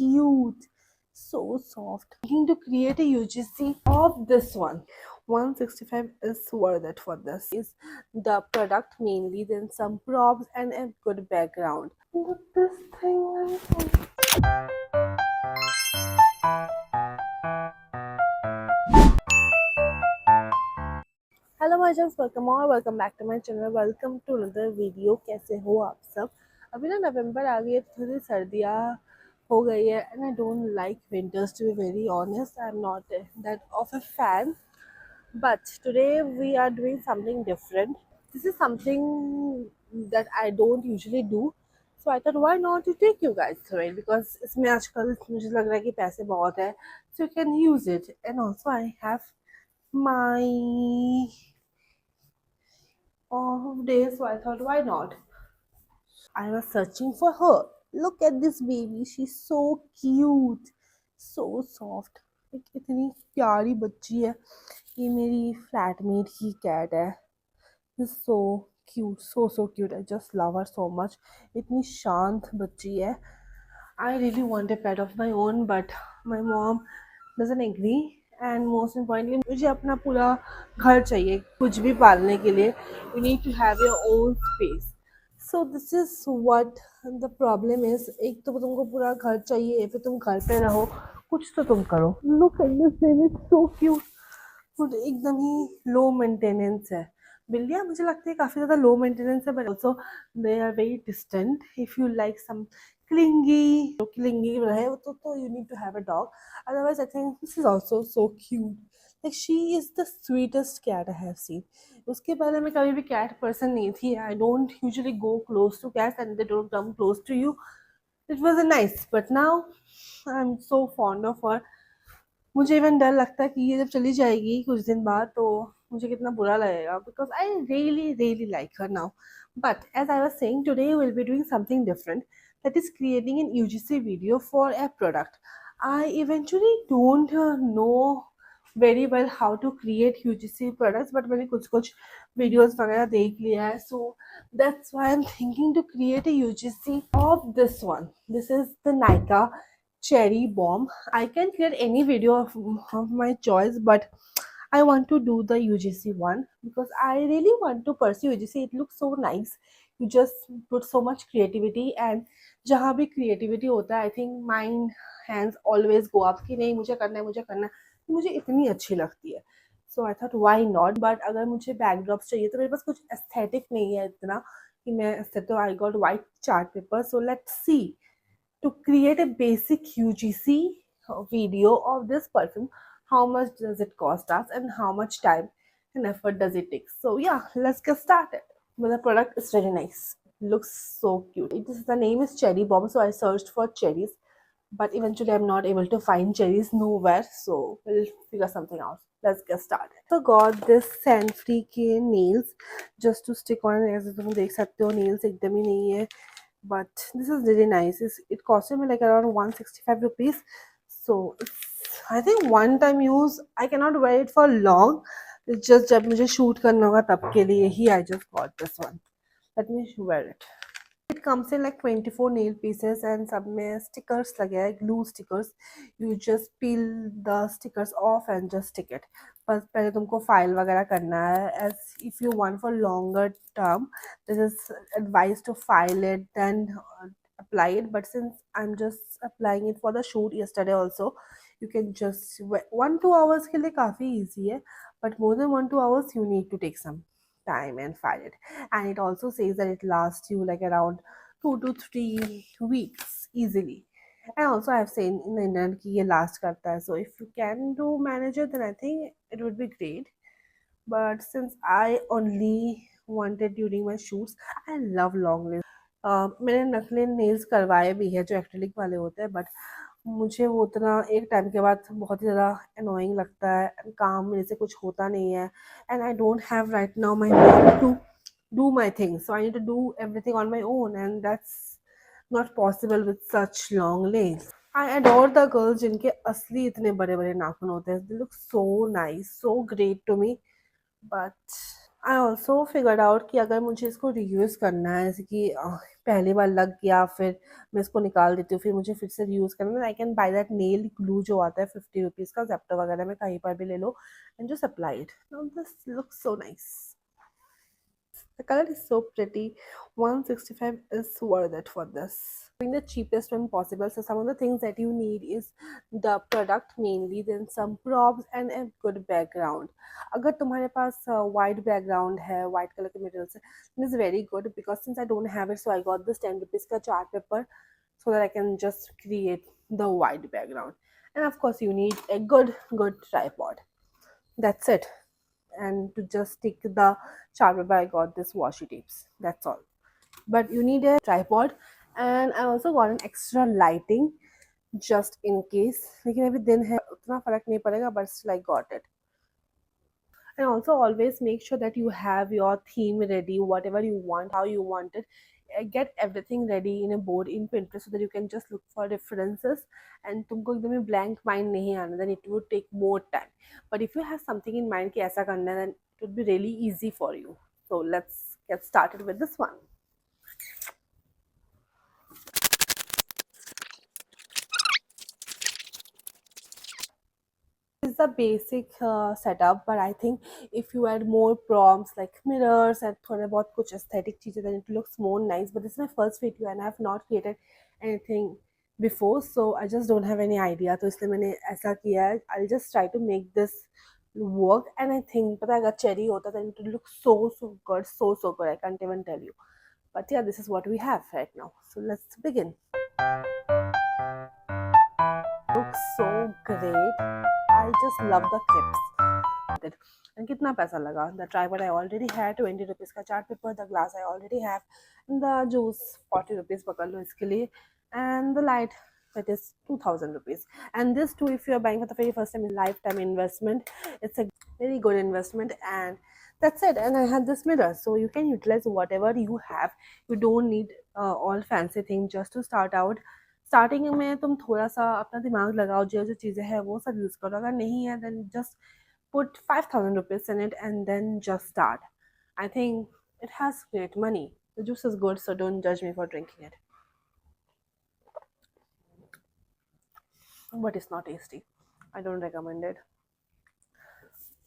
cute, so soft. Thinking to create a UGC of this one. 165 is worth it for this. Is the product mainly, then some props and a good background. Look this thing. Hello my just welcome back to my channel. Welcome to another video. कैसे हो आप सब? अभी ना नवंबर आ गई है तो थोड़ी सर्दियाँ हो गई है and I don't like winters to be very honest. I am not that of a fan, but today we are doing something different. This is something that I don't usually do, so I thought why not to take you guys through it, because इसमें आजकल मुझे लग रहा है कि पैसे बहुत है, so you can use it. And also I have my off day, so I thought why not. I was searching for her. Look at this baby, she's so cute, so soft. एक इतनी प्यारी बच्ची है। ये मेरी flatmate की cat है। So cute, so cute. I just love her so much. इतनी शांत बच्ची है। I really want a pet of my own, but my mom doesn't agree. And most importantly मुझे अपना पूरा घर चाहिए कुछ भी पालने के लिए। You need to have your own space. So this is what the problem is. एक तो तुमको पूरा घर चाहिए, फिर तुम घर पे रहो, कुछ तो तुम करो। Look at this baby, so cute. Food एकदम ही लो मेंटेनेंस है। बिल्लियाँ मुझे लगता है काफ़ी ज़्यादा लो मेंटेनेंस है, but also they are very distant. If you like some clingy रहे तो you need to have a dog. Otherwise I think this is also so cute. Like she is the sweetest cat I have seen. उसके पहले मैं कभी भी cat person नहीं थी। I don't usually go close to cats and they don't come close to you. It was a nice, but now I am so fond of her. मुझे even डर लगता है कि ये जब चली जाएगी कुछ दिन बाद तो मुझे कितना बुरा लगेगा, because I really like her now. But as I was saying, today will be doing something different, that is creating an UGC video for a product. I eventually don't know very well how to create UGC products, but मैंने कुछ videos वगैरह देख लिया है, so that's why I'm thinking to create a UGC of this one. This is the Nykaa cherry bomb. I can create any video of my choice, but I want to do the UGC one because I really want to pursue UGC. It looks so nice. You just put so much creativity, and जहाँ भी creativity होता है, I think my hands always go up कि नहीं मुझे करना है, मुझे इतनी अच्छी लगती है. So I thought why not. But अगर मुझे backdrops चाहिए तो मेरे पास कुछ aesthetic नहीं है इतना कि मैं तो I got white chart paper. So let's see. To create a basic UGC video of this perfume, how much does it cost us and how much time and effort does it take? So yeah, let's get started. Well, the product is very nice, looks so cute. The name is Cherry Bomb, so I searched for cherries, but eventually I'm not able to find cherries nowhere, so we'll figure something out. Let's get started. So got this Sanfree के nails just to stick on. ऐसे तुम देख सकते हो nails एकदम ही नहीं है, but this is really nice. It costed me like around 165 rupees, so it's, I think one time use. I cannot wear it for long. It's just जब मुझे shoot करना होगा तब के लिए ही I just got this one. Let me wear it. It comes in like 24 nail pieces and सब में stickers लगे हैं, glue stickers. You just peel the stickers off and just stick it. बस पहले तुमको फाइल वगैरह करना है. As if you want for longer term, this is advised to file it then apply it. But since I'm just applying it for the shoot yesterday also, you can just 1-2 hours के लिए काफ़ी easy है. But more than 1-2 hours, you need to take some time and file it. And it also says that it lasts you like around 2 to 3 weeks easily. And also I've seen in the internet कि ये last करता है. So if you can do manage it, then I think it would be great. But since I only wanted during my shoots, I love long nails. मैंने नकली nails करवाए भी है जो एक्रेलिक वाले होते हैं, बट मुझे वो उतना एक टाइम के बाद बहुत ही ज़्यादा अनोइंग लगता है. काम मेरे से कुछ होता नहीं है, and I don't have right now my mom to do my things, so I need to do everything on my own, and that's not possible with such long nails. I adore the girls जिनके असली इतने बड़े बड़े नाखून होते हैं. They look so nice, so great to me. But I also figured out कि अगर मुझे इसको रीयूज़ करना है, जैसे कि पहली बार लग गया, फिर मैं इसको निकाल देती हूँ, फिर मुझे फिर से रीयूज़ करना है, I can by that nail glue जो आता है 50 रुपीज़ का, जेप्टो वगैरह में कहीं पर भी ले लो, and just apply it. Now this looks so nice. The color is so pretty. 165 is worth it for this. Doing the cheapest one possible. So some of the things that you need is the product mainly, then some props and a good background. अगर तुम्हारे पास white background है, white color के materials है, then it's very good because since I don't have it, so I got this 10 rupees का chart paper so that I can just create the white background. And of course, you need a good tripod. That's it. And to just stick the chart paper, I got this washi tapes. That's all. But you need a tripod, and I also got an extra lighting just in case. लेकिन अभी दिन है उतना फर्क नहीं पड़ेगा, but still I got it. And also always make sure that you have your theme ready, whatever you want, how you want it. Get everything ready in a board in Pinterest so that you can just look for references, and तुमको एकदम ही blank mind नहीं आना, then it would take more time. But if you have something in mind कि ऐसा करना है, then it would be really easy for you. So let's get started with this one. Is the basic setup, but I think if you add more prompts like mirrors and थोड़े बहुत कुछ aesthetic चीजें, then it looks more nice. But this is my first video and I have not created anything before, so I just don't have any idea. तो इसलिए मैंने ऐसा किया है. I'll just try to make this work, and I think पता है अगर cherry होता then it would look so good, so good. I can't even tell you. But yeah, this is what we have right now. So let's begin. Looks so great. I just love the clips. And कितना पैसा लगा? The tripod I already had, 20 rupees का chart paper, the glass I already have, and the juice 40 rupees पकड़ लो इसके लिए, and the light that is 2000 rupees. And this too, if you are buying for the very first time, in lifetime investment. It's a very good investment, and that's it. And I had this mirror, so you can utilize whatever you have. You don't need all fancy things just to start out. Starting में तुम थोड़ा सा अपना दिमाग लगाओ, जो जो चीज़ें हैं वो सब यूज़ करो, अगर नहीं है then just put 5,000 rupees in it and then just start. I think it has great money. The juice is good, so don't judge me for drinking it. But it's not tasty. I don't recommend it.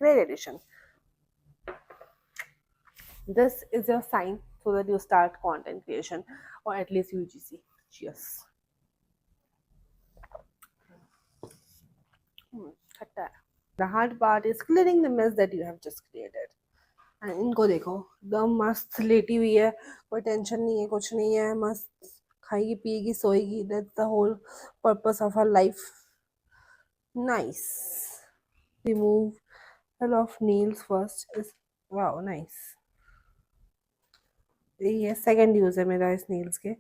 Great addition. This is your sign so that you start content creation, or at least UGC. Cheers. The hard part is clearing the mess that you have just created. And इनको देखो एकदम मस्त लेटी हुई है, कोई tension नहीं है, कुछ नहीं है, मस्त खाएगी पिएगी सोएगी. That's the whole purpose of her life. Nice. Remove all of nails first is wow nice. ये सेकंड यूज़ है मेरा इस नेल्स के.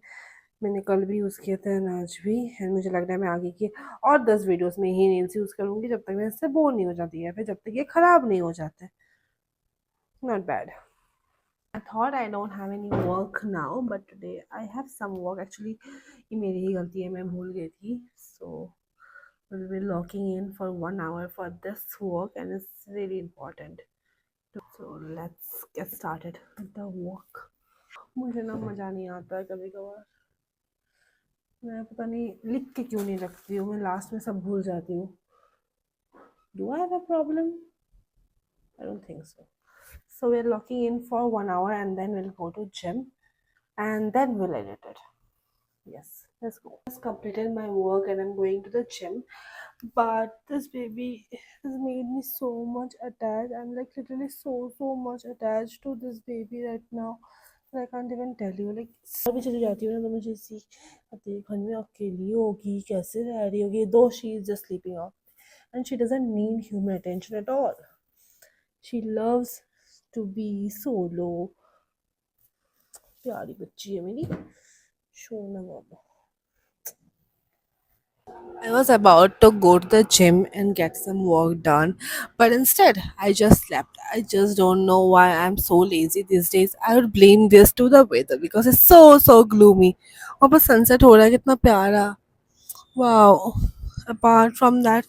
मैंने कल भी यूज़ किए थे और आज भी, एंड मुझे लग रहा है मैं आगे की और 10 वीडियोस में ही नेल्स यूज़ करूँगी जब तक मैं इससे बोर नहीं हो जाती है, फिर जब तक ये ख़राब नहीं हो जाते. Not bad. I thought I don't have any work now, but today I have some work. Actually, ये मेरी ही गलती है, मैं भूल गई थी. So we'll be locking in for 1 hour for this work, and it's really important. So let's get started with the work. मुझे ना मज़ा नहीं आता है कभी कभार. मैं पता नहीं लिख के क्यों नहीं रखती हूँ, मैं लास्ट में सब भूल जाती हूँ. Do I have a problem? I don't think so. So we're locking in for 1 hour and then we'll go to gym and then we'll edit it. Yes, let's go. I just completed my work and I'm going to the gym. But this baby has made me so much attached. I'm like literally so much attached to this baby right now. I can't even tell you. Like अभी चली जाती हूँ ना तो मुझे इसी आती है, घर में अकेली होगी, कैसे रह रही होगी. Though she is just sleeping off and she doesn't need human attention at all. She loves to be solo. प्यारी बच्ची है मेरी शोना बाबा. I was about to go to the gym and get some work done, but instead I just slept. I just don't know why I'm so lazy these days. I would blame this to the weather because it's so gloomy. और बस sunset हो रहा है कितना प्यारा. Wow. Apart from that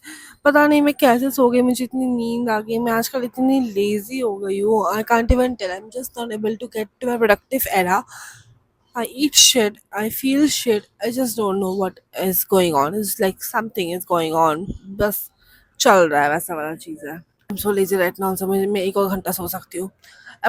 पता नहीं मैं कैसे सो गई, मुझे इतनी नींद आ गई, मैं आजकल इतनी लेजी हो गई हूँ, I can't even tell, I am just not able to get to my productive era. I eat shit, I feel shit, I just don't know what is going on. It's like something is going on. बस चल रहा है वैसा वाला चीज़ है. I'm so lazy right now, so मैं एक और घंटा सो सकती हूँ.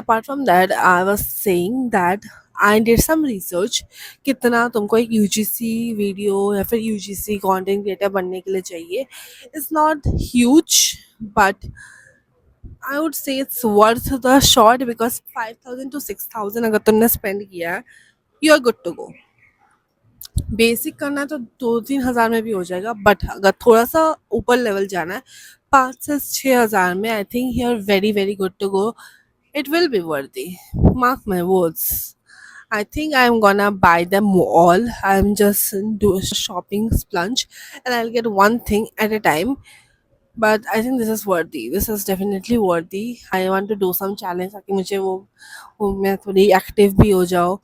Apart from that, I was saying that I did some research. कितना तुमको एक UGC वीडियो या फिर UGC कंटेंट क्रिएटर बनने के लिए चाहिए. It's not huge, but I would say it's worth the shot because 5,000 to 6,000 अगर तुमने spend किया है, you are good to go. Basic करना है तो 2-3 हज़ार में भी हो जाएगा, बट अगर थोड़ा सा ऊपर लेवल जाना है 5 से 6 हज़ार में, I think you are very very good to go. It will be worthy, mark my words. I think I'm gonna buy them all. I'm just do shopping splurge and I'll get one thing at a time. But I think this is worthy. This is definitely worthy. I want to do some challenge ताकि मुझे वो मैं थोड़ी active भी हो जाऊँ.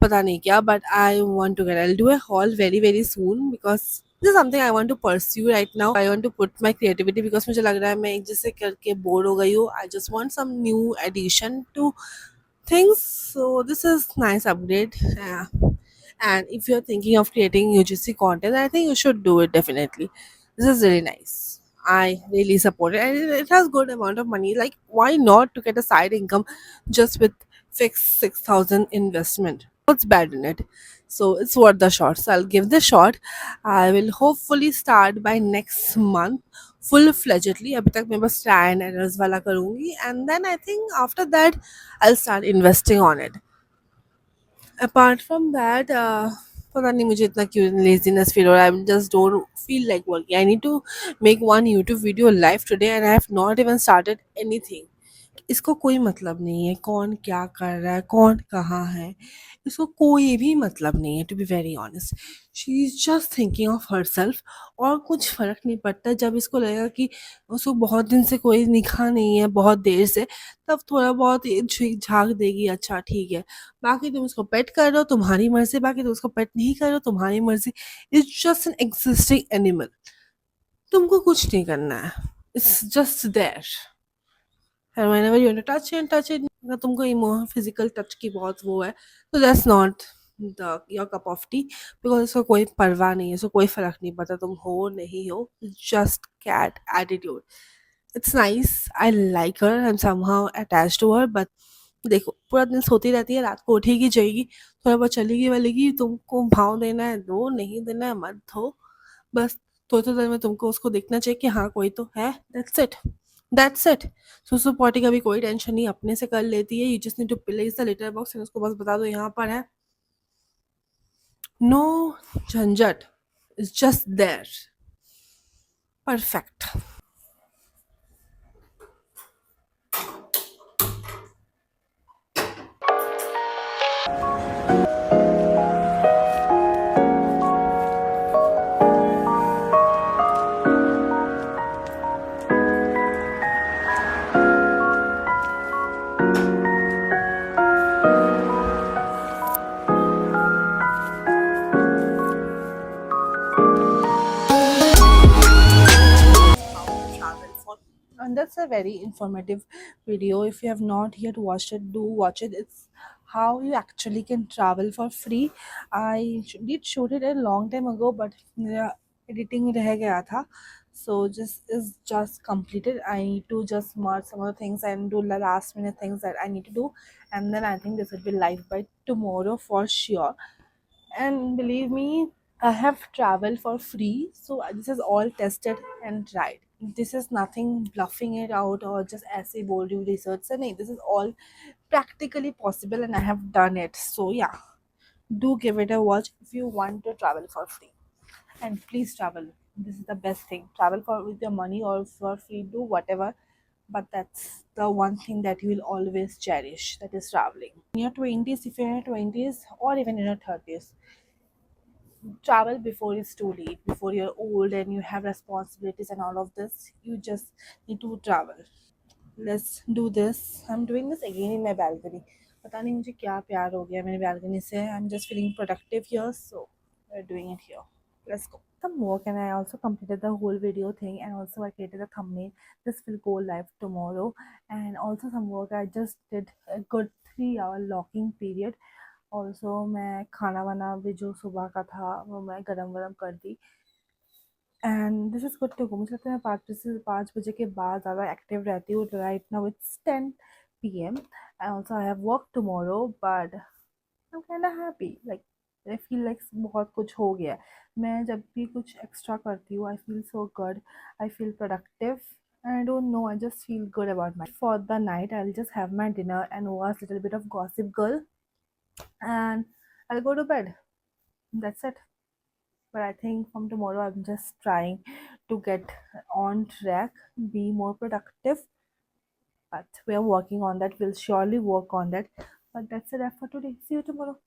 पता नहीं क्या, but I want to get. I'll do a haul very very soon because this is something I want to pursue right now. I want to put my creativity because मुझे लग रहा है मैं एक जैसे करके बोर हो गई हूँ. I just want some new addition to things. So this is nice upgrade. Yeah. And if you're thinking of creating UGC content, I think you should do it definitely. This is really nice. I really support it, and it has good amount of money. Like, why not to get a side income just with fixed 6,000 investment? What's bad in it? So it's worth the shot. So I'll give the shot. I will hopefully start by next month full fledgedly. अभी तक मैं बस try and errors वाला करूँगी, and then I think after that I'll start investing on it. Apart from that, पता नहीं मुझे इतना क्यों laziness feel हो रहा है. I just don't feel like working. I need to make one YouTube video live today and I have not even started anything. इसको कोई मतलब नहीं है कौन क्या कर रहा है, कौन कहाँ है, इसको कोई भी मतलब नहीं है, to be very honest. She is just thinking of herself. और कुछ फ़र्क नहीं पड़ता. जब इसको लगेगा कि उसको बहुत दिन से कोई दिखा नहीं है, बहुत देर से, तब थोड़ा बहुत ये झाँक देगी, अच्छा ठीक है. बाकी तुम उसको पेट कर रहे हो तुम्हारी मर्ज़ी, बाकी तुम उसको पेट नहीं कर रहे हो तुम्हारी मर्ज़ी. It's just an existing animal. तुमको कुछ नहीं करना है. It's just there. And whenever you want to touch it, touch it. अगर तुमको इमो फिजिकल टच की बहुत वो है तो that's not the your cup of T. Because इसको कोई परवाह नहीं है, इसको कोई फर्क नहीं पड़ता तुम हो नहीं हो. Just cat attitude. It's nice, I like her, I am somehow attach to her. But देखो पूरा दिन सोती रहती है, रात को उठेगी जाएगी, थोड़ा बहुत चलेगी वालेगी, तुमको भाव देना है दो, नहीं देना है मत दो. बस थोड़ी देर में तुमको उसको देखना चाहिए कि हाँ कोई तो है. That's it. That's it. सुसु पॉटी का भी कोई टेंशन नहीं, अपने से कर लेती है. You just need to place the litter box and उसको बस बता दो यहाँ पर है. नो झंझट. It's just there. Perfect. Travel for, and that's a very informative video. If you have not yet watched it, do watch it. It's how you actually can travel for free. I did shoot it a long time ago, but मेरा editing रह गया था. So just is just completed. I need to just merge some of the things and do the last minute things that I need to do, and then I think this will be live by tomorrow for sure. And believe me, I have traveled for free, so this is all tested and tried. This is nothing bluffing it out or just ऐसे बोल रही हूँ research से नहीं. This is all practically possible and I have done it. So yeah, do give it a watch if you want to travel for free. And please travel. This is the best thing. Travel for with your money or for free, do whatever. But that's the one thing that you will always cherish. That is traveling. In your twenties, if you're in your twenties or even in your thirties, travel before it's too late, before you're old and you have responsibilities and all of this. You just need to travel. Let's do this. I'm doing this again in my balcony. पता नहीं मुझे क्या प्यार हो गया मेरी balcony से. I'm just feeling productive here, so we're doing it here. Let's go. some work, and I also completed the whole video thing, and also I created a thumbnail. This will go live tomorrow. And also some work I just did a good 3 hour locking period. Also मैं खाना वाना भी जो सुबह का था वो मैं गरम गरम कर दी. And this is good to go. मुझे लगता है मैं 5 बजे के बाद ज़्यादा एक्टिव रहती हूँ. Right now it's 10 p.m. And also I have work tomorrow, but I am kind of happy. Like I feel like बहुत कुछ हो गया है. मैं जब भी कुछ एक्स्ट्रा करती हूँ I feel so good, I feel productive. And I don't know, I just feel good about my. For the night, I'll just have my dinner and watch a little bit of Gossip Girl, and I'll go to bed. That's it. But I think from tomorrow, I'm just trying to get on track, be more productive. But we are working on that. We'll surely work on that. But that's it for today. See you tomorrow.